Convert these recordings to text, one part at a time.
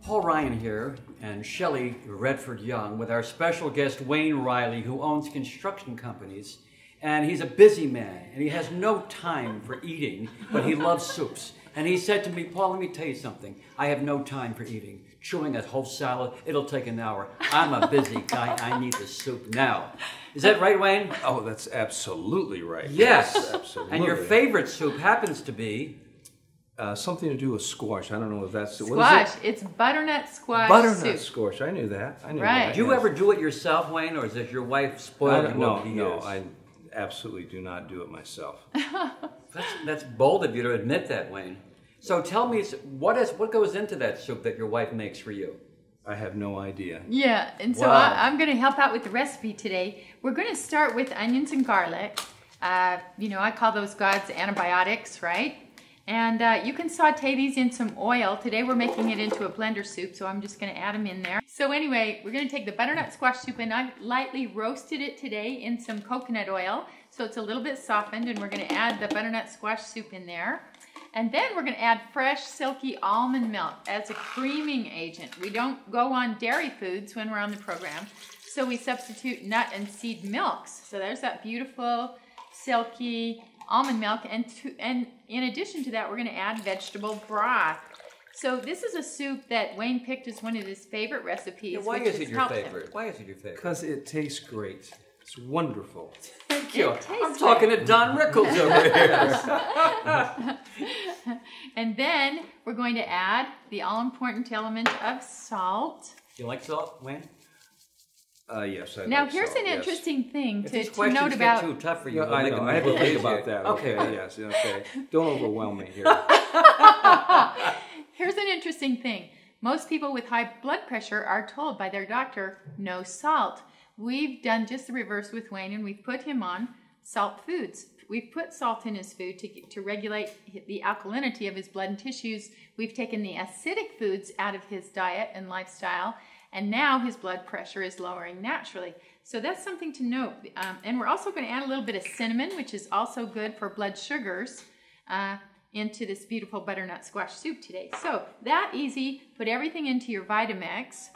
Paul Ryan here and Shelley Redford Young with our special guest Wayne Riley, who owns construction companies. And he's a busy man and he has no time for eating, but he loves soups. And he said to me, Paul, let me tell you something. I have no time for eating. Chewing a whole salad, it'll take an hour. I'm a busy guy. I need the soup now. Is that right, Wayne? Oh, that's absolutely right. Yes. Absolutely. And your favorite soup happens to be? Something to do with squash. I don't know if that's... Squash. What is it? It's butternut squash Butternut soup. squash. I knew that. I knew Right. that. Do you yes. ever do it yourself, Wayne, or is it your wife spoiled you over the No, years? I absolutely do not do it myself. That's bold of you to admit that, Wayne. So tell me, what goes into that soup that your wife makes for you? I have no idea. Yeah, and so Wow. I'm going to help out with the recipe today. We're going to start with onions and garlic. You know, I call those God's antibiotics, right? And you can saute these in some oil. Today we're making it into a blender soup, so I'm just going to add them in there. So anyway, we're going to take the butternut squash soup, and I lightly roasted it today in some coconut oil, so it's a little bit softened, and we're going to add the butternut squash soup in there. And then we're going to add fresh, silky almond milk as a creaming agent. We don't go on dairy foods when we're on the program, so we substitute nut and seed milks. So there's that beautiful, silky almond milk, and in addition to that, we're going to add vegetable broth. So this is a soup that Wayne picked as one of his favorite recipes. Yeah, why is it your favorite? Why is it your favorite? Because it tastes great. It's wonderful. Thank you. It tastes I'm talking to Don Rickles over here. And then we're going to add the all-important element of salt. You like salt, Wayne? Yes, I Now like here's salt, an yes. interesting thing If to these questions note get about. too tough for you, Yeah, we'll I make know. them I have to more think easier. about that. Okay, yes, okay. Don't overwhelm me here. Here's an interesting thing. Most people with high blood pressure are told by their doctor, no salt. We've done just the reverse with Wayne, and we've put him on salt foods. We've put salt in his food to regulate the alkalinity of his blood and tissues. We've taken the acidic foods out of his diet and lifestyle, and now his blood pressure is lowering naturally. So that's something to note. And we're also going to add a little bit of cinnamon, which is also good for blood sugars, into this beautiful butternut squash soup today. So that easy. Put everything into your Vitamix.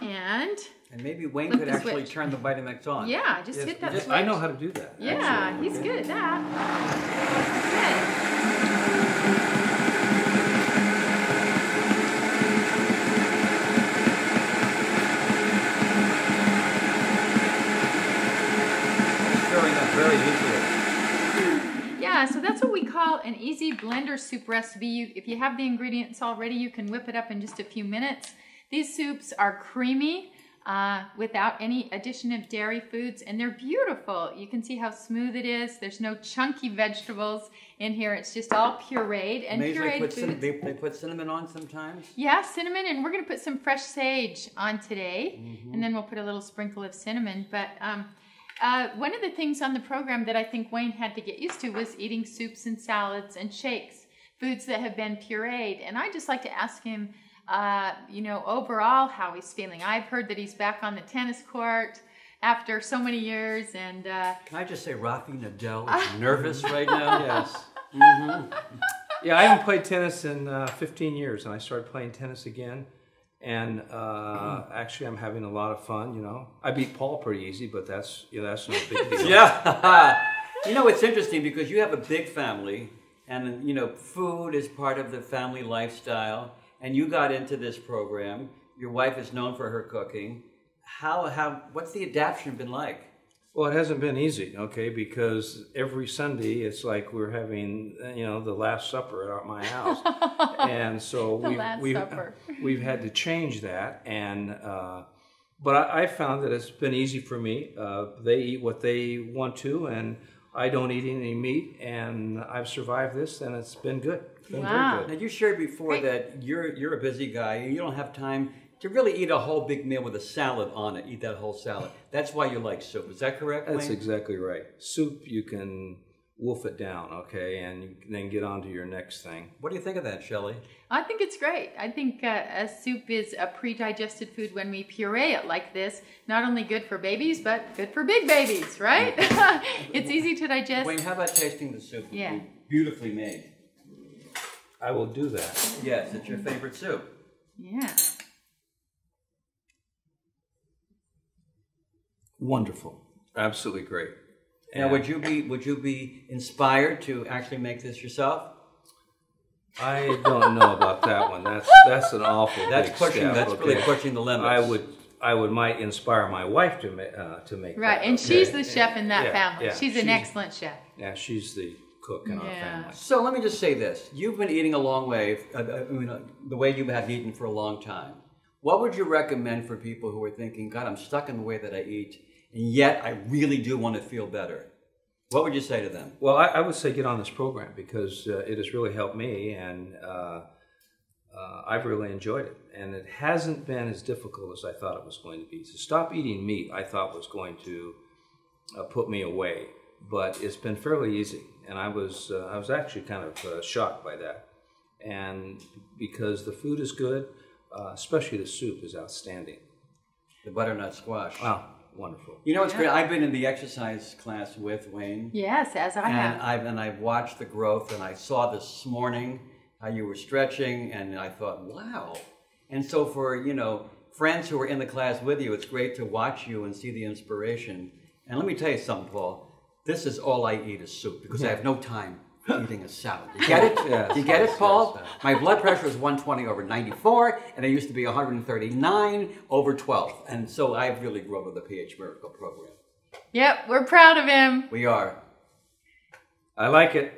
And may Wayne flip could the actually switch. turn the Vitamix on. Yeah, just hit that switch. I know how to do that. Yeah, actually. he's good at that. Stirring up very easily. Yeah, so that's what we call an easy blender soup recipe. If you have the ingredients already, you can whip it up in just a few minutes. These soups are creamy without any addition of dairy foods, and they're beautiful. You can see how smooth it is. There's no chunky vegetables in here. It's just all pureed and pureed foods. They put cinnamon on sometimes? Yeah, cinnamon, and we're going to put some fresh sage on today, and then we'll put a little sprinkle of cinnamon. But one of the things on the program that I think Wayne had to get used to was eating soups and salads and shakes, foods that have been pureed. And I just like to ask him, you know, overall how he's feeling. I've heard that he's back on the tennis court after so many years, and Can I just say Rafi Nadal is nervous right now? Yes. Mm-hmm. Yeah, I haven't played tennis in 15 years, and I started playing tennis again. And actually, I'm having a lot of fun. You know, I beat Paul pretty easy, but that's no big deal. Yeah. You know, it's interesting because you have a big family, and you know, food is part of the family lifestyle. And you got into this program. Your wife is known for her cooking. What's the adaptation been like? Well, it hasn't been easy, okay, because every Sunday it's like we're having, you know, the Last Supper at my house, and so we've had to change that. And but I found that it's been easy for me. They eat what they want to, and I don't eat any meat, and I've survived this, and it's been good. It's been Wow. very good. Now you shared before that you're a busy guy and you don't have time to really eat a whole big meal with a salad on it. Eat that whole salad. That's why you like soup. Is that correct, That's Wayne? exactly right. Soup, you can wolf it down, okay, and you can then get on to your next thing. What do you think of that, Shelley? I think it's great. I think a soup is a pre-digested food when we puree it like this. Not only good for babies, but good for big babies, right? It's easy to digest. Wayne, how about tasting the soup? Yeah. Beautifully made. I will do that. Yes, it's your favorite soup. Yeah. Wonderful. Absolutely great. Now, would you be inspired to actually make this yourself? I don't know about that one. That's an awful big step. That's okay? really pushing the limits. I might inspire my wife to make right, that. and she's the chef in that family. Yeah, she's an excellent chef. Yeah, she's the cook in our family. So let me just say this: you've been eating a long way, the way you have eaten for a long time. What would you recommend for people who are thinking, "God, I'm stuck in the way that I eat, and yet I really do want to feel better"? What would you say to them? Well, I would say get on this program because it has really helped me, and I've really enjoyed it. And it hasn't been as difficult as I thought it was going to be. To stop eating meat, I thought was going to put me away, but it's been fairly easy. And I was actually kind of shocked by that. And because the food is good, especially the soup is outstanding. The butternut squash. Wow. Wonderful. You know what's great? I've been in the exercise class with Wayne. Yes, as I have. And I've watched the growth, and I saw this morning how you were stretching, and I thought, wow. And so for, friends who are in the class with you, it's great to watch you and see the inspiration. And let me tell you something, Paul. This is all I eat is soup because I have no time eating a salad. You get it? Yes, you get it, Paul? yes. My blood pressure is 120/94, and it used to be 139/12. And so I've really grown with the PH Miracle program. Yep, we're proud of him. We are. I like it.